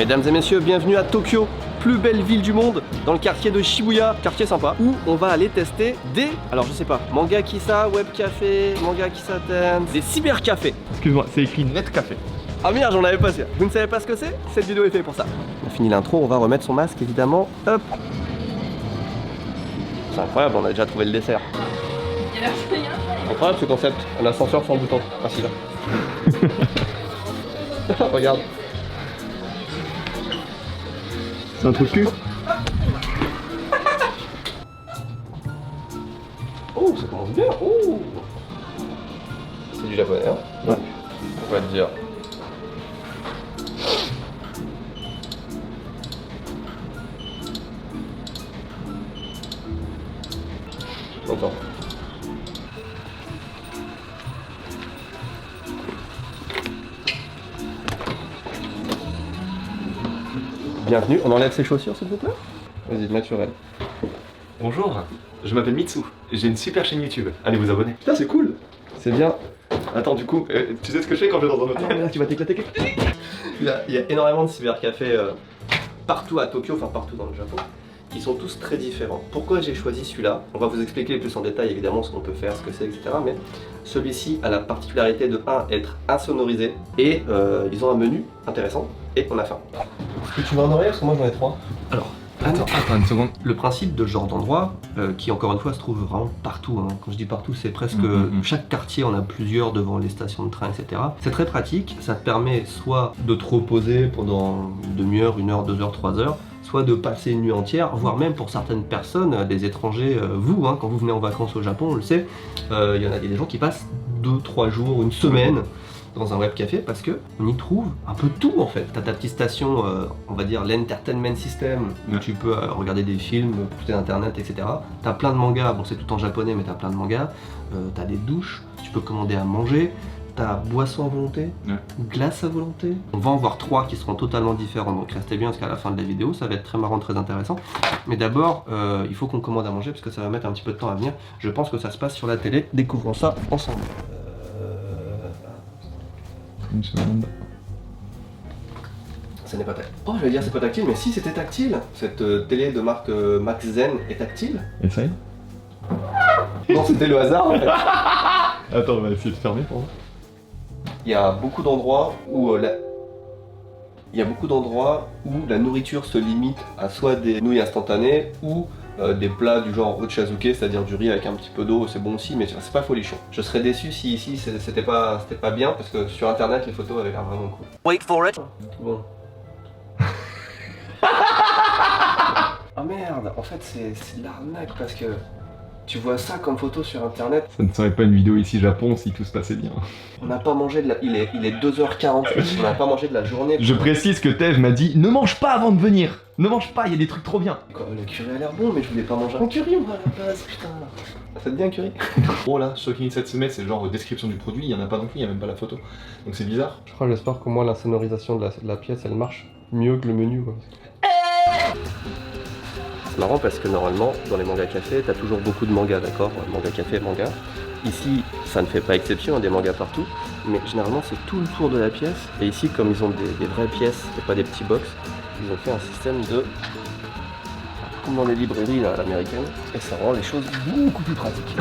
Mesdames et messieurs, bienvenue à Tokyo, plus belle ville du monde, dans le quartier de Shibuya, quartier sympa, où on va aller tester des, alors je sais pas, manga kissa, web café, manga kissa ten, des cybercafés. Excuse-moi, c'est écrit net café. Ah merde, j'en avais pas sûr. Vous ne savez pas ce que c'est? Cette vidéo est faite pour ça. On a fini l'intro, on va remettre son masque évidemment. Hop. C'est incroyable, on a déjà trouvé le dessert. Il y a l'air rien. Incroyable ce concept, un ascenseur sans bouton. Merci là. Regarde. C'est un trou de cul. Oh, ça commence bien. Oh. C'est du japonais, hein? Ouais. On va te dire. Longtemps. Bienvenue, on enlève ses chaussures s'il vous plaît? Vas-y, naturel. Bonjour, je m'appelle Mitsu. J'ai une super chaîne YouTube. Allez vous abonner. Putain, c'est cool. C'est bien. Attends, du coup, tu sais ce que je fais quand je vais dans un hôtel? Ah, là, tu vas t'éclater. Il y a énormément de cybercafés partout à Tokyo, enfin partout dans le Japon, qui sont tous très différents. Pourquoi j'ai choisi celui-là? On va vous expliquer plus en détail évidemment ce qu'on peut faire, ce que c'est, etc. Mais celui-ci a la particularité de 1, être insonorisé, et ils ont un menu intéressant, et on a faim. Est-ce que tu veux en oreille? Parce que moi j'en ai 3. Alors, Attends une seconde. le principe de ce genre d'endroit, qui encore une fois se trouve vraiment partout, hein. Quand je dis partout, c'est presque chaque quartier, on a plusieurs devant les stations de train, etc. C'est très pratique, ça te permet soit de te reposer pendant une demi-heure, 1 heure, 2 heures, 3 heures, soit de passer une nuit entière, voire même pour certaines personnes, des étrangers, vous, hein, quand vous venez en vacances au Japon, on le sait, il y a des gens qui passent 2-3 jours, une semaine dans un web café parce que on y trouve un peu tout en fait. T'as ta petite station, on va dire l'entertainment system, où tu peux regarder des films, écouter internet, etc. T'as plein de mangas, bon c'est tout en japonais mais t'as plein de mangas. T'as des douches, tu peux commander à manger. T'as boisson à volonté, glace à volonté. On va en voir 3 qui seront totalement différents, donc restez bien parce qu'à la fin de la vidéo ça va être très marrant, très intéressant. Mais d'abord, il faut qu'on commande à manger parce que ça va mettre un petit peu de temps à venir. Je pense que ça se passe sur la télé. Découvrons ça ensemble. Une seconde. Ça n'est pas tactile. Oh, je vais dire c'est pas tactile, mais si c'était tactile. Cette télé de marque Max Zen est tactile. Essaye. Non, c'était le hasard en fait. Attends, on va essayer de fermer pour voir. Il y a beaucoup d'endroits où la nourriture se limite à soit des nouilles instantanées ou des plats du genre ochazuke, c'est-à-dire du riz avec un petit peu d'eau, c'est bon aussi, mais c'est pas folichon. Je serais déçu si ici c'était pas bien, parce que sur internet les photos avaient l'air vraiment cool. Wait for it. Bon. Ah merde, en fait c'est de l'arnaque parce que tu vois ça comme photo sur internet. Ça ne serait pas une vidéo ici Japon si tout se passait bien. On n'a pas mangé de la... Il est 2h48, on n'a pas mangé de la journée. Je précise que Tej m'a dit ne mange pas avant de venir. Ne mange pas, il y a des trucs trop bien. Le curry a l'air bon, mais je voulais pas manger un curry moi à la base, putain. Faites bien un curry. Oh là, Shocking Satsume, c'est genre description du produit, il y en a pas non plus, il y a même pas la photo. Donc c'est bizarre. Je crois, j'espère qu'au moins la sonorisation de la pièce elle marche mieux que le menu quoi. C'est marrant parce que normalement dans les mangas cafés t'as toujours beaucoup de mangas, d'accord? Manga café, manga. Ici ça ne fait pas exception, il y a des mangas partout, mais généralement c'est tout le tour de la pièce. Et ici comme ils ont des vraies pièces et pas des petits box, ils ont fait un système de... comme dans les librairies là, à l'américaine, et ça rend les choses beaucoup plus pratiques.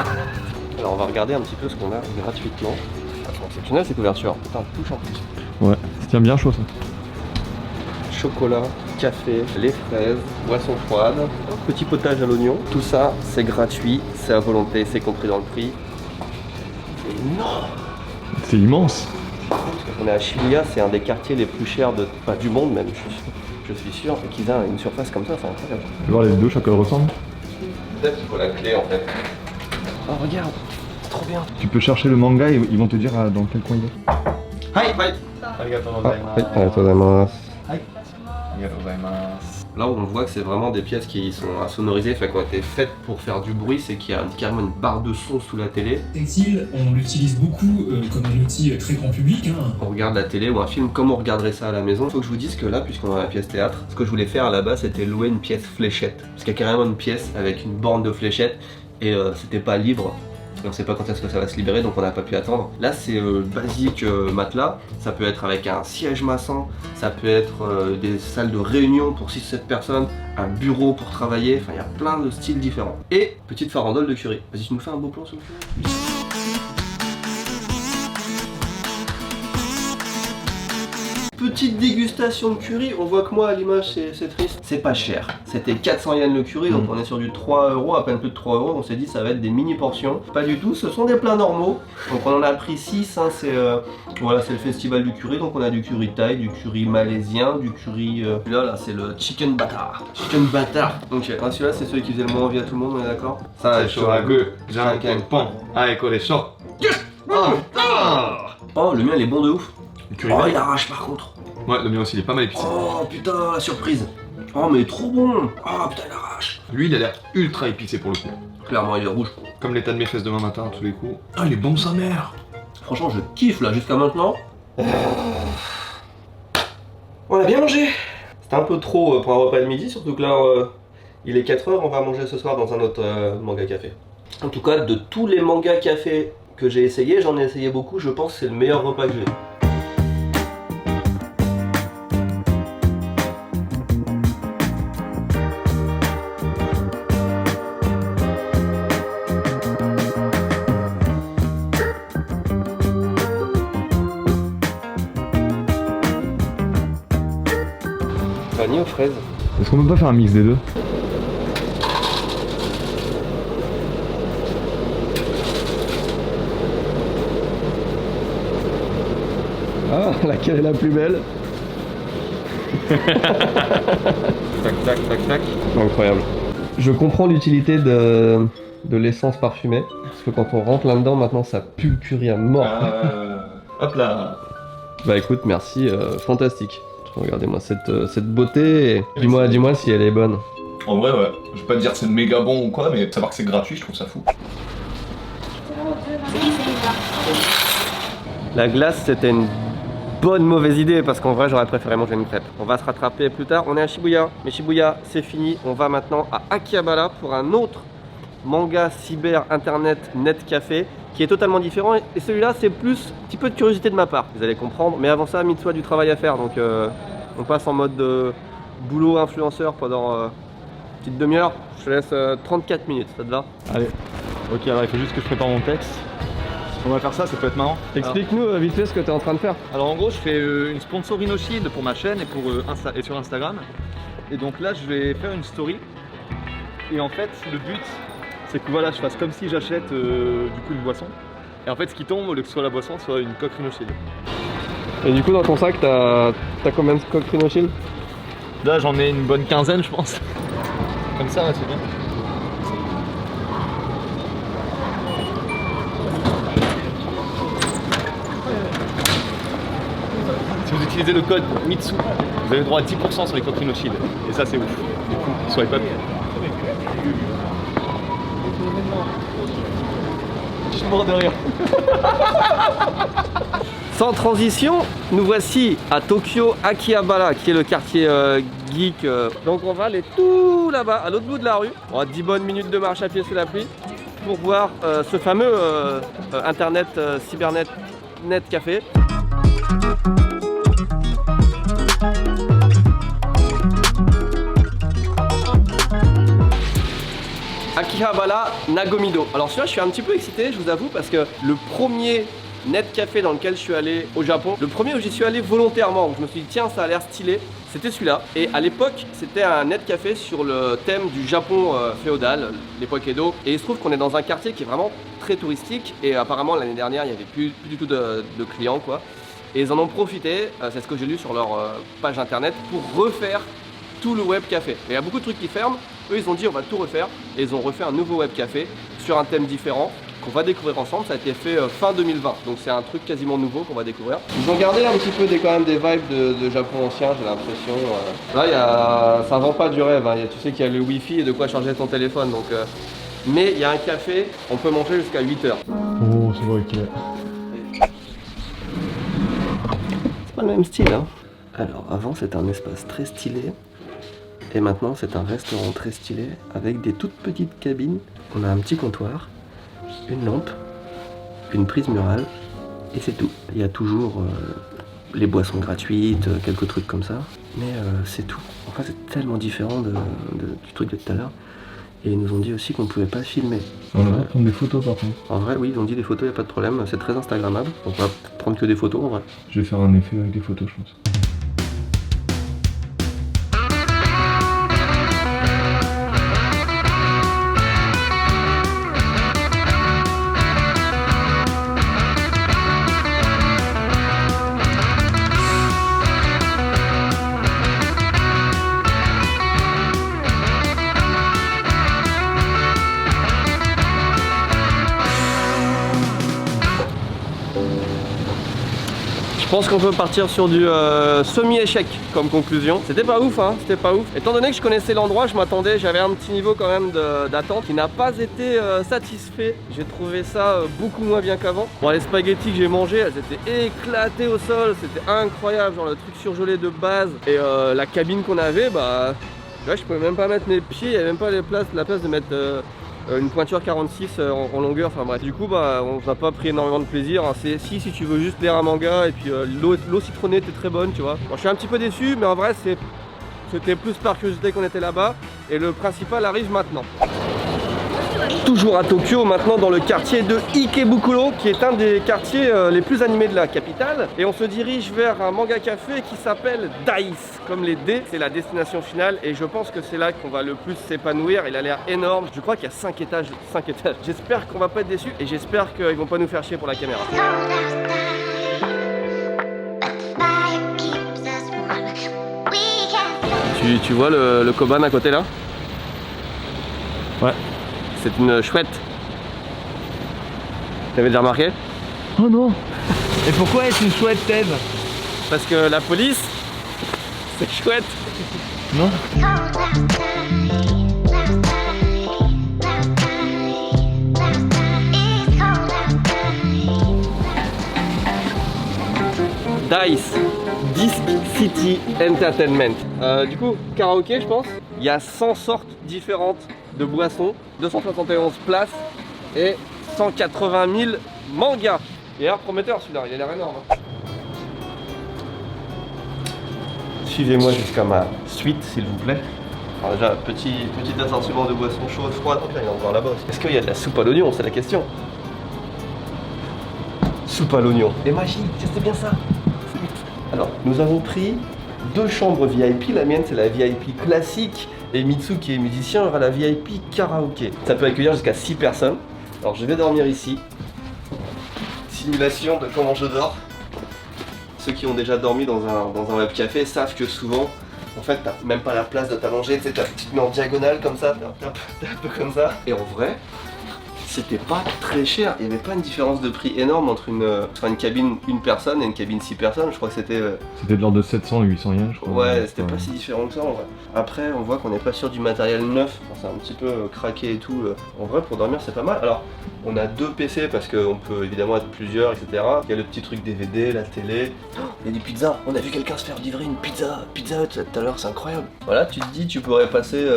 Alors on va regarder un petit peu ce qu'on a gratuitement. C'est exceptionnel cette ouverture, putain, touche en plus. Ouais, ça tient bien chaud ça. Chocolat, café, les fraises, boisson froide, petit potage à l'oignon. Tout ça, c'est gratuit, c'est à volonté, c'est compris dans le prix. C'est énorme. C'est immense. On est à Shibuya, c'est un des quartiers les plus chers du monde même, je suis sûr, et qu'ils aient une surface comme ça, c'est incroyable. Tu veux voir les douches à quoi elles ressemblent? Peut-être qu'il faut la clé en fait. Oh regarde, c'est trop bien. Tu peux chercher le manga et ils vont te dire dans quel coin il est. Hi, bye. Arigatou Là où on voit que c'est vraiment des pièces qui sont insonorisées, qui ont été faites pour faire du bruit, c'est qu'il y a carrément une barre de son sous la télé. Tactile, on l'utilise beaucoup comme un outil très grand public. On regarde la télé ou un film comme on regarderait ça à la maison. Faut que je vous dise que là, puisqu'on est dans la pièce théâtre, ce que je voulais faire là-bas, c'était louer une pièce fléchette. Parce qu'il y a carrément une pièce avec une borne de fléchette et c'était pas libre. on sait pas quand est-ce que ça va se libérer, donc on n'a pas pu attendre. Là c'est basique matelas, ça peut être avec un siège massant, ça peut être des salles de réunion pour 6-7 personnes, un bureau pour travailler, enfin il y a plein de styles différents. Et petite farandole de curry. Vas-y, tu nous fais un beau plan sur le curry. Petite dégustation de curry, on voit que moi à l'image c'est triste. C'est pas cher, c'était 400 yens le curry, donc on est sur du 3 €, à peine plus de 3 €. On s'est dit ça va être des mini portions. Pas du tout, ce sont des plats normaux. Donc on en a pris 6, hein, voilà, c'est le festival du curry. Donc on a du curry thaï, du curry malaisien, du curry... Là c'est le chicken batar. Chicken batar. Donc celui-là c'est celui qui faisait le moins envie à tout le monde, on est d'accord? Ça chaud à gueux, j'ai un pan, avec les chaud. Oh, le mien il est bon de ouf. Curry Oh, il arrache par contre. Ouais, le mien aussi, il est pas mal épicé. Oh putain, la surprise. Oh, mais trop bon. Oh putain, il arrache. Lui, il a l'air ultra épicé pour le coup. Clairement, il est rouge. Comme l'état de mes fesses demain matin à tous les coups. Ah, il est bon sa mère. Franchement, je kiffe là jusqu'à maintenant. On a bien mangé. C'était un peu trop pour un repas de midi, surtout que là, il est 4 h. On va manger ce soir dans un autre manga café. En tout cas, de tous les mangas café que j'ai essayé, j'en ai essayé beaucoup. Je pense que c'est le meilleur repas que j'ai eu. Vanille aux fraises. Est-ce qu'on peut pas faire un mix des deux? Ah, laquelle est la plus belle? Tac, tac, tac, tac. Incroyable. Je comprends l'utilité de l'essence parfumée, parce que quand on rentre là-dedans, maintenant ça pue le curry à mort. Hop là. Bah écoute, merci, fantastique. Regardez-moi cette beauté, et dis-moi si elle est bonne. En vrai, ouais. Je vais pas te dire que c'est méga bon ou quoi, mais savoir que c'est gratuit, je trouve ça fou. La glace, c'était une bonne mauvaise idée, parce qu'en vrai, j'aurais préféré manger une crêpe. On va se rattraper plus tard. On est à Shibuya, mais Shibuya, c'est fini. On va maintenant à Akihabara pour un autre manga cyber internet net café qui est totalement différent, et celui-là c'est plus un petit peu de curiosité de ma part, vous allez comprendre, mais avant ça Mitsu a du travail à faire, donc on passe en mode boulot influenceur pendant une petite demi-heure. Je te laisse 34 minutes, ça te va? Allez. Ok, alors il faut juste que je prépare mon texte. On va faire ça peut être marrant. Explique-nous vite fait ce que tu es en train de faire. Alors en gros je fais une sponsor InnoShield pour ma chaîne et sur Instagram. Et donc là je vais faire une story. Et en fait le but c'est que voilà, je fasse comme si j'achète du coup une boisson. Et en fait ce qui tombe, au lieu que ce soit la boisson, soit une coque InnoShield. Et du coup dans ton sac t'as combien de coques InnoShield? Là j'en ai une bonne quinzaine je pense. Comme ça ouais, c'est bien. Si vous utilisez le code MITSU, vous avez le droit à 10% sur les coques InnoShield. Et ça c'est ouf. Du coup, soyez pas bien. Je suis mort de rire. Sans transition, nous voici à Tokyo, Akihabara, qui est le quartier geek. Donc on va aller tout là-bas, à l'autre bout de la rue. On a 10 bonnes minutes de marche à pied sous la pluie pour voir ce fameux internet cybernet net café. Akihabara Nagomido. Alors celui-là je suis un petit peu excité, je vous avoue, parce que le premier net café dans lequel je suis allé au Japon, le premier où j'y suis allé volontairement, où je me suis dit tiens ça a l'air stylé, c'était celui-là. Et à l'époque c'était un net café sur le thème du Japon féodal, l'époque Edo. Et il se trouve qu'on est dans un quartier qui est vraiment très touristique, et apparemment l'année dernière il n'y avait plus du tout de clients quoi. Et ils en ont profité, c'est ce que j'ai lu sur leur page internet, pour refaire tout le web café. Et il y a beaucoup de trucs qui ferment, eux ils ont dit on va tout refaire, et ils ont refait un nouveau web café sur un thème différent qu'on va découvrir ensemble. Ça a été fait fin 2020, donc c'est un truc quasiment nouveau qu'on va découvrir. Ils ont gardé un petit peu quand même des vibes de Japon ancien, j'ai l'impression. Là ça vend pas du rêve, hein. Tu sais qu'il y a le wifi et de quoi charger ton téléphone, donc mais il y a un café, on peut manger jusqu'à 8 h. Oh c'est vrai qu'il est. C'est pas le même style hein. Alors avant c'était un espace très stylé, et maintenant c'est un restaurant très stylé avec des toutes petites cabines. On a un petit comptoir une lampe, une prise murale, et c'est tout. Il y a toujours les boissons gratuites, quelques trucs comme ça, mais c'est tout. Enfin, c'est tellement différent du truc de tout à l'heure. Et ils nous ont dit aussi qu'on ne pouvait pas filmer. On va prendre des photos par contre. En vrai, oui, ils ont dit des photos, il n'y a pas de problème, c'est très instagrammable. Donc on va prendre que des photos en vrai. Je vais faire un effet avec des photos, je pense. Je pense qu'on peut partir sur du semi-échec comme conclusion. C'était pas ouf, hein, c'était pas ouf. Étant donné que je connaissais l'endroit, je m'attendais, j'avais un petit niveau quand même d'attente qui n'a pas été satisfait. J'ai trouvé ça beaucoup moins bien qu'avant. Bon, les spaghettis que j'ai mangés, elles étaient éclatées au sol, c'était incroyable, genre le truc surgelé de base. Et la cabine qu'on avait, bah, là, je pouvais même pas mettre mes pieds, il n'y avait même pas la place de mettre une pointure 46 en longueur, enfin bref. Du coup, bah, on n'a pas pris énormément de plaisir. Hein. Si tu veux juste lire un manga et puis l'eau citronnée était très bonne, tu vois. Bon, je suis un petit peu déçu, mais en vrai, c'était plus par curiosité qu'on était là-bas. Et le principal arrive maintenant. Toujours à Tokyo, maintenant dans le quartier de Ikebukuro, qui est un des quartiers les plus animés de la capitale. Et on se dirige vers un manga café qui s'appelle Dice, comme les D, c'est la destination finale. Et je pense que c'est là qu'on va le plus s'épanouir. Il a l'air énorme. Je crois qu'il y a 5 étages. J'espère qu'on va pas être déçus et j'espère qu'ils vont pas nous faire chier pour la caméra. Tu vois le Koban à côté là? Ouais. C'est une chouette. T'avais déjà remarqué? Oh non. Et pourquoi est-ce une chouette, Ted? Parce que la police, c'est chouette. Non. Dice, Disc City Entertainment. Du coup, karaoké, je pense. Il y a 100 sortes différentes de boissons, 271 places et 180 000 mangas. Il a l'air prometteur celui-là, il a l'air énorme. Hein. Suivez-moi jusqu'à ma suite, s'il vous plaît. Alors déjà, petit assortiment de boissons chaudes, froides. Oh, il y en a encore là-bas. Est-ce qu'il y a de la soupe à l'oignon? C'est la question. Soupe à l'oignon. Et magie, c'est bien ça. Alors, nous avons pris 2 chambres VIP. La mienne, c'est la VIP classique. Et Mitsu, qui est musicien, aura la VIP karaoké. Ça peut accueillir jusqu'à 6 personnes. Alors, je vais dormir ici. Simulation de comment je dors. Ceux qui ont déjà dormi dans un web café savent que souvent, en fait, t'as même pas la place de t'allonger. Tu sais, tu te mets en diagonale comme ça, t'es un peu comme ça. Et en vrai, c'était pas très cher, il n'y avait pas une différence de prix énorme entre une cabine une personne et une cabine 6 personnes, je crois que c'était... C'était de l'ordre de 700 et 800 yens, je crois. Ouais, c'était pas si différent que ça en vrai. Après, on voit qu'on n'est pas sur du matériel neuf, c'est un petit peu craqué et tout. En vrai, pour dormir, c'est pas mal. Alors, on a 2 PC parce qu'on peut évidemment être plusieurs, etc. Il y a le petit truc DVD, la télé. Oh, il y a des pizzas, on a vu quelqu'un se faire livrer une pizza tout à l'heure, c'est incroyable. Voilà, tu te dis, tu pourrais passer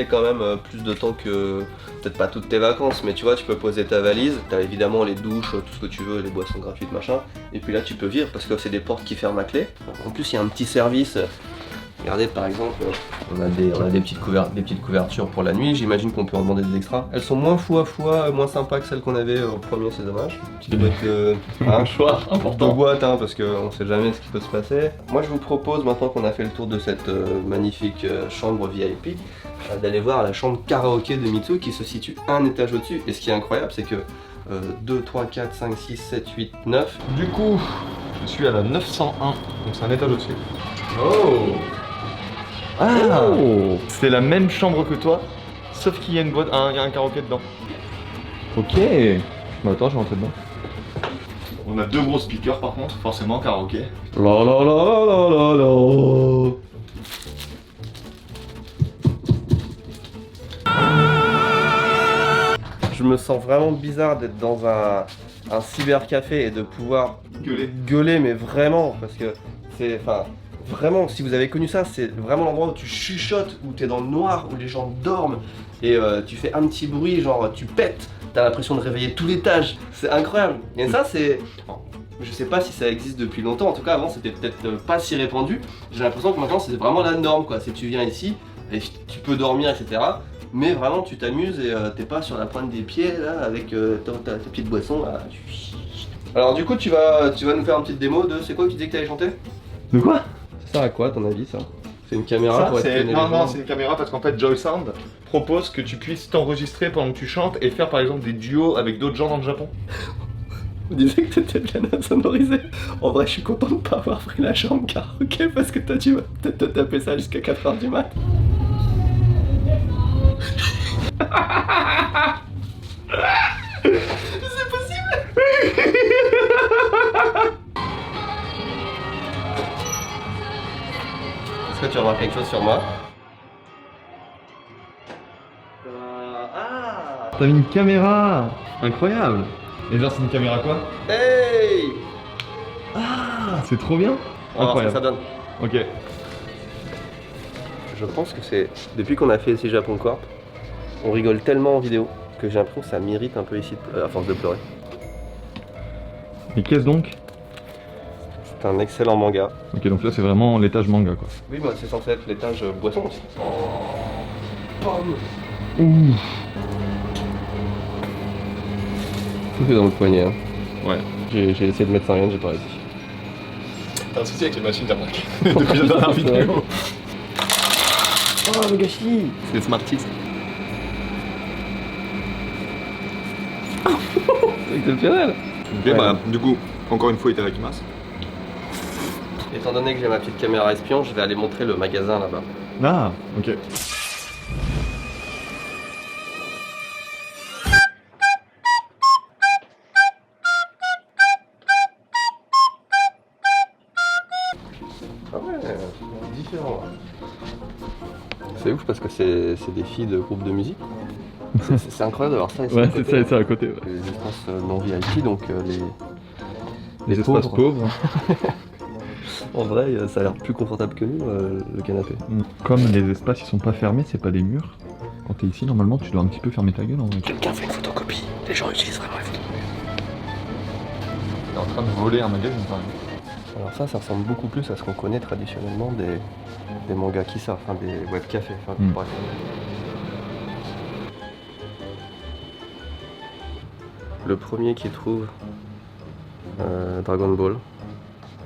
quand même plus de temps que... Peut-être pas toutes tes vacances, mais tu vois, tu peux poser ta valise, t'as évidemment les douches, tout ce que tu veux, les boissons gratuites, machin, et puis là tu peux vivre parce que c'est des portes qui ferment à clé. En plus il y a un petit service, regardez par exemple, on a des petites couvertures pour la nuit, j'imagine qu'on peut en demander des extras. Elles sont moins fou à fois, moins sympas que celles qu'on avait au premier, c'est dommage. Petite boîte un choix important. De boîte, hein, parce qu'on sait jamais ce qui peut se passer. Moi je vous propose, maintenant qu'on a fait le tour de cette magnifique chambre VIP, d'aller voir la chambre karaoké de Mitsu qui se situe un étage au-dessus. Et ce qui est incroyable, c'est que 2, 3, 4, 5, 6, 7, 8, 9. Du coup, je suis à la 901, donc c'est un étage au-dessus. Oh! Ah oh. C'est la même chambre que toi, sauf qu'il y a une boîte, il y a un karaoké dedans. Ok. Bah attends, je vais rentrer dedans. On a 2 gros speakers par contre, forcément karaoké. La la la la la la la. Je me sens vraiment bizarre d'être dans un cybercafé et de pouvoir gueuler, mais vraiment, parce que c'est, enfin, vraiment, si vous avez connu ça, c'est vraiment l'endroit où tu chuchotes, où tu es dans le noir, où les gens dorment. et tu fais un petit bruit, genre tu pètes, t'as l'impression de réveiller tout l'étage. C'est incroyable. Et ça, c'est. Je sais pas si ça existe depuis longtemps, en tout cas avant c'était peut-être pas si répandu. J'ai l'impression que maintenant c'est vraiment la norme quoi. C'est tu viens ici, et tu peux dormir, etc. Mais vraiment tu t'amuses et t'es pas sur la pointe des pieds là avec ta petite boisson là. Alors du coup tu vas nous faire une petite démo de c'est quoi que tu disais que t'allais chanter? De quoi? Ça sert à quoi à ton avis ça? C'est une caméra Ça, pour c'est... espionner les Non, gens. c'est une caméra parce qu'en fait Joy Sound propose que tu puisses t'enregistrer pendant que tu chantes et faire par exemple des duos avec d'autres gens dans le Japon. Vous disiez que t'étais bien insonorisé. En vrai, je suis content de pas avoir pris la chambre karaoké parce que toi, tu vas peut-être te taper ça jusqu'à 4h du mat. C'est possible. Est-ce que tu remarques quelque chose sur moi? Ah! T'as mis une caméra! Incroyable! Et genre c'est une caméra quoi? Hey! Ah, c'est trop bien! On va voir ce que ça donne. Ok. Je pense que c'est depuis qu'on a fait ici Japon Corp, on rigole tellement en vidéo que j'ai l'impression que ça m'irrite un peu ici à force de pleurer. Et qu'est-ce donc? C'est un excellent manga. Ok, donc là c'est vraiment l'étage manga quoi. Oui, bah, c'est censé être l'étage boisson aussi. Pomme. Ouh. Tout est dans le poignet. Hein. Ouais. J'ai essayé de mettre ça rien, j'ai pas réussi. T'as un souci avec les machines d'arnaque depuis la dernière vidéo. Oh le gâchis! C'est des Smarties. C'est exceptionnel! Ok, Ouais. bah du coup, encore une fois itadakimasu. Étant donné que j'ai ma petite caméra espion, je vais aller montrer le magasin là-bas. Ah, ok. Ah ouais, c'est différent. C'est ouf parce que c'est des filles de groupe de musique. C'est incroyable d'avoir ça ici. Ouais, à c'est côté, ça, hein. c'est à côté. Ouais. Les espaces non VIP, donc Les espaces pauvres. En vrai, ça a l'air plus confortable que nous, le canapé. Comme les espaces ils sont pas fermés, c'est pas des murs. Quand t'es ici, normalement tu dois un petit peu fermer ta gueule en vrai. Quelqu'un fait une photocopie. Les gens utilisent vraiment les photocopies. T'es en train de voler un magasin par exemple. Alors ça ressemble beaucoup plus à ce qu'on connaît traditionnellement des mangas Kissa, enfin des web cafés. Enfin, Mm. bref. Le premier qui trouve Dragon Ball,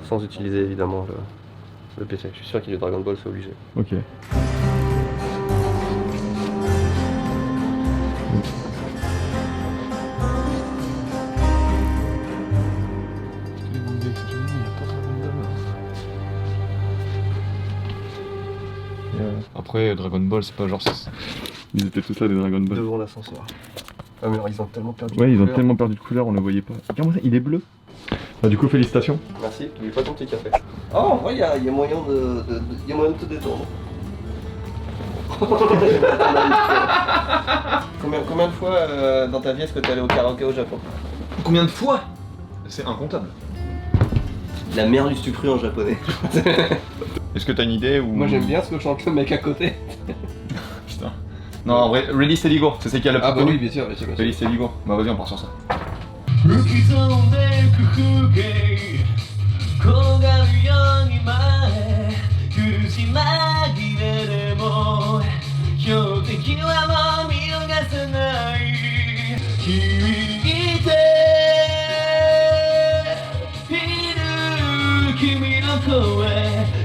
sans utiliser évidemment le PC. Je suis sûr qu'il est Dragon Ball, c'est obligé. Ok. Après, Dragon Ball, c'est pas genre. Ils étaient tous là des Dragon Ball. Devant l'ascenseur. Ah mais alors ils ont tellement perdu Ouais, de ils ont couleur. tellement perdu de couleur, on le voyait pas. Regarde-moi ça, il est bleu. Bah, du coup, félicitations. Merci, n'oublie pas ton petit café. Oh, en vrai, il y a moyen y a moyen de te détendre. Combien de fois dans ta vie est-ce que tu es allé au karaoké au Japon? Combien de fois? C'est incontable. La merde du stupru en japonais. Est-ce que t'as une idée ou. Moi j'aime bien ce que chante le mec à côté. Putain. Non, en vrai, Ready Steady Go, c'est celle qui a la plus connue. bien sûr, bien sûr. Ready Steady Go. Bah, vas-y, on part sur ça. 吹き飛んでく風景転がるように前苦し紛れでも標的はもう見逃さない君にいている君の声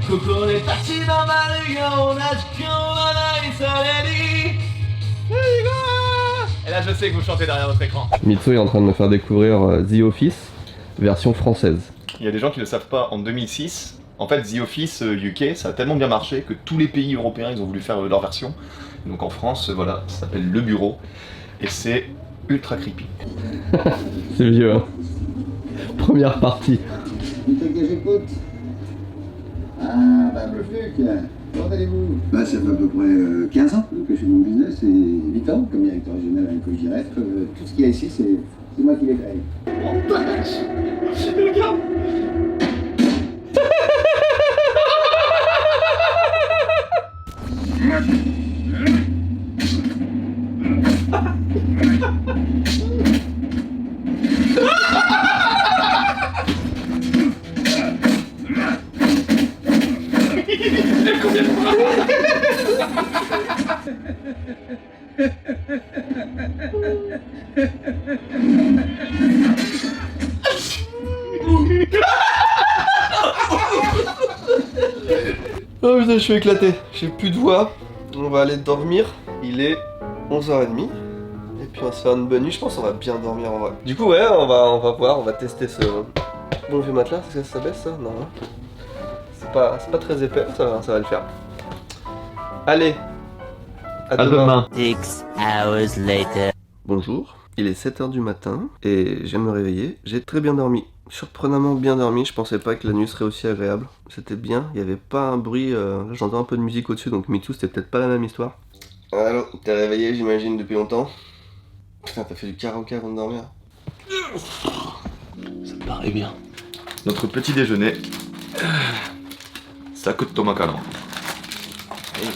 ここで立ち止まるような時間はないされに Et là, je sais que vous chantez derrière votre écran. Mitsu est en train de me faire découvrir The Office, version française. Il y a des gens qui ne le savent pas, en 2006, en fait, The Office UK, ça a tellement bien marché que tous les pays européens, ils ont voulu faire leur version. Donc en France, voilà, ça s'appelle Le Bureau, et c'est ultra creepy. C'est vieux, hein. Première partie. Dites que j'écoute. Ah, bah, Blufluc, comment allez-vous? Bah, ça fait à peu près 15 ans que je suis dans le business, et 8 ans comme directeur régional à l'école d'IREF. Tout ce qu'il y a ici, c'est moi qui l'ai créé. Oh, vache! Regarde! Oh putain, je suis éclaté, j'ai plus de voix. On va aller dormir, il est 11h30. Et puis on se fait une bonne nuit, je pense qu'on va bien dormir en vrai. Du coup ouais, on va voir, on va tester ce bon vieux matelas, est-ce que ça baisse ça? Non. C'est pas très épais, ça va le faire. Allez, à demain. 6 hours later. Bonjour, il est 7h du matin et je viens de me réveiller. J'ai très bien dormi, surprenamment bien dormi. Je pensais pas que la nuit serait aussi agréable. C'était bien, il n'y avait pas un bruit. Là j'entends un peu de musique au-dessus, donc MeToo c'était peut-être pas la même histoire. Allô, t'es réveillé j'imagine depuis longtemps? Putain, t'as fait du karaoké avant de dormir? Ça me paraît bien. Notre petit déjeuner, ça coûte Thomas Calan.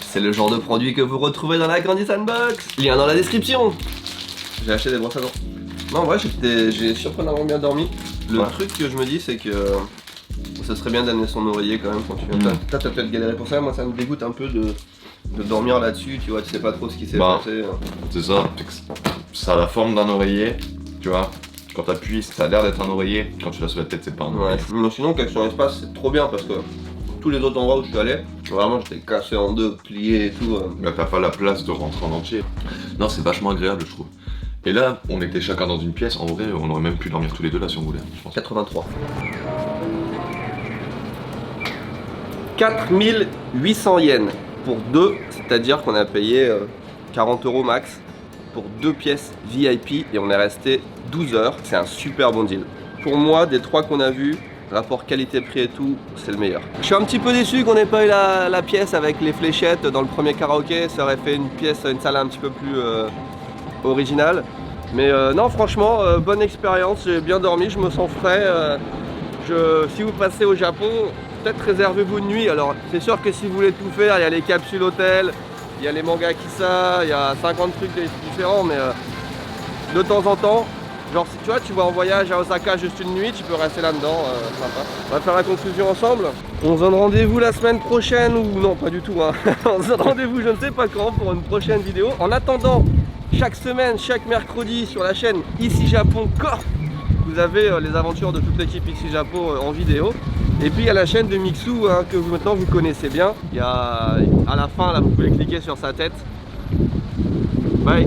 C'est le genre de produit que vous retrouvez dans la Grandi Sandbox. Lien dans la description. J'ai acheté des brosses à dents. Non, en vrai, j'ai surprenamment bien dormi. Le truc que je me dis, c'est que ce serait bien d'amener son oreiller quand même quand tu viens. T'as peut-être galéré pour ça. Moi, ça me dégoûte un peu de dormir là-dessus. Tu vois, tu sais pas trop ce qui s'est passé. C'est ça. Ça a la forme d'un oreiller. Tu vois, quand t'appuies, ça a l'air d'être un oreiller. Quand tu l'as sur la tête, c'est pas un oreiller. Mais sinon, Question Espace, c'est trop bien parce que tous les autres endroits où je suis allé, vraiment j'étais cassé en deux, plié et tout. Bah, t'as pas la place de rentrer en entier. Non, c'est vachement agréable, je trouve. Et là, on était chacun dans une pièce. En vrai, on aurait même pu dormir tous les deux là si on voulait, je pense. 83. 4800 yens pour deux, c'est-à-dire qu'on a payé 40 € max pour 2 pièces VIP et on est resté 12 heures. C'est un super bon deal. Pour moi, des 3 qu'on a vus, rapport qualité-prix et tout, c'est le meilleur. Je suis un petit peu déçu qu'on n'ait pas eu la pièce avec les fléchettes dans le premier karaoké. Ça aurait fait une salle un petit peu plus originale. Mais non, franchement, bonne expérience. J'ai bien dormi, je me sens frais. Si vous passez au Japon, peut-être réservez-vous une nuit. Alors, c'est sûr que si vous voulez tout faire, il y a les capsules hôtels, il y a les mangas Kissa, il y a 50 trucs différents, mais de temps en temps, genre si tu vois, tu vas en voyage à Osaka juste une nuit, tu peux rester là-dedans, sympa. On va faire la conclusion ensemble. On se donne rendez-vous la semaine prochaine, ou non, pas du tout, hein. On se donne rendez-vous je ne sais pas quand pour une prochaine vidéo. En attendant, chaque semaine, chaque mercredi sur la chaîne Ici Japon Corp, vous avez les aventures de toute l'équipe Ici Japon en vidéo. Et puis il y a la chaîne de Mixou hein, que maintenant vous connaissez bien. Il y a à la fin là, vous pouvez cliquer sur sa tête. Bye.